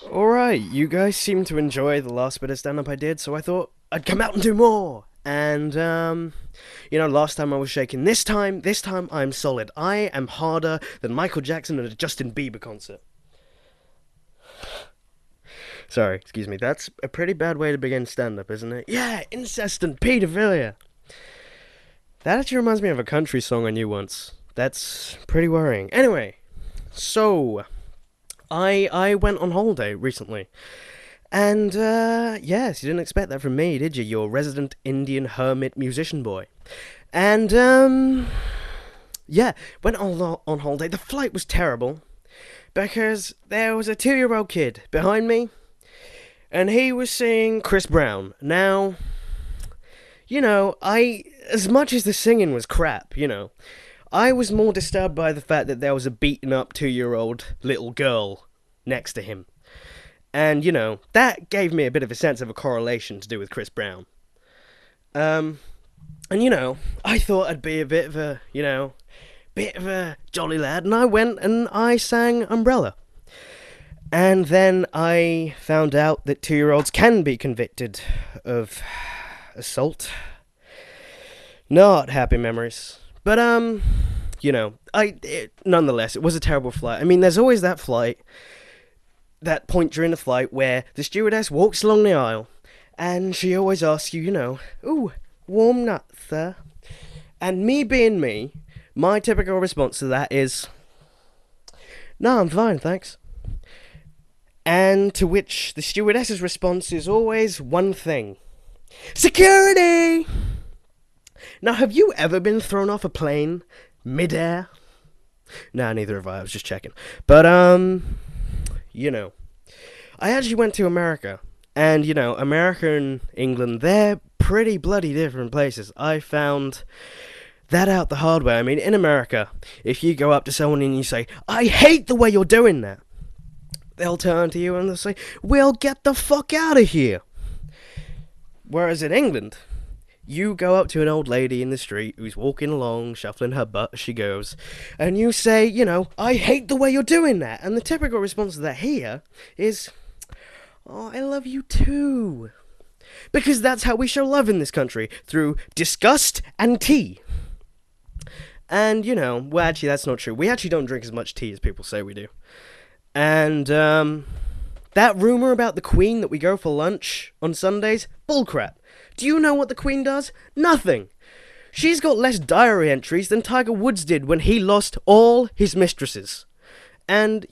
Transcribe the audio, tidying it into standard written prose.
Alright, you guys seem to enjoy the last bit of stand up I did, so I thought I'd come out and do more. And, last time I was shaking. This time I'm solid. I am harder than Michael Jackson at a Justin Bieber concert. Sorry, excuse me. That's a pretty bad way to begin stand up, isn't it? Yeah, incest and paedophilia. That actually reminds me of a country song I knew once. That's pretty worrying. Anyway, so I went on holiday recently. And, yes, you didn't expect that from me, did you? Your resident Indian hermit musician boy. And, yeah, went on holiday. The flight was terrible because there was a 2-year-old kid behind me and he was singing Chris Brown. Now, as much as the singing was crap, I was more disturbed by the fact that there was a beaten up 2-year-old little girl next to him. And, that gave me a bit of a sense of a correlation to do with Chris Brown. And, I thought I'd be a bit of a jolly lad, and I went and I sang Umbrella. And then I found out that 2-year-olds can be convicted of assault. Not happy memories. But, nonetheless, it was a terrible flight. I mean, there's always that point during the flight where the stewardess walks along the aisle and she always asks you, ooh, warm nut, sir. And me being me, my typical response to that is, no, I'm fine, thanks. And to which the stewardess's response is always one thing: security! Now, have you ever been thrown off a plane mid-air? Nah, neither have I was just checking. But, I actually went to America. And, America and England, they're pretty bloody different places. I found that out the hard way. I mean, in America, if you go up to someone and you say, I hate the way you're doing that, they'll turn to you and they'll say, well, get the fuck out of here. Whereas in England, you go up to an old lady in the street who's walking along, shuffling her butt as she goes, and you say, I hate the way you're doing that. And the typical response to that here is, oh, I love you too. Because that's how we show love in this country, through disgust and tea. And, well, actually, that's not true. We actually don't drink as much tea as people say we do. And, that rumour about the Queen that we go for lunch on Sundays, bullcrap. Do you know what the Queen does? Nothing. She's got less diary entries than Tiger Woods did when he lost all his mistresses. And,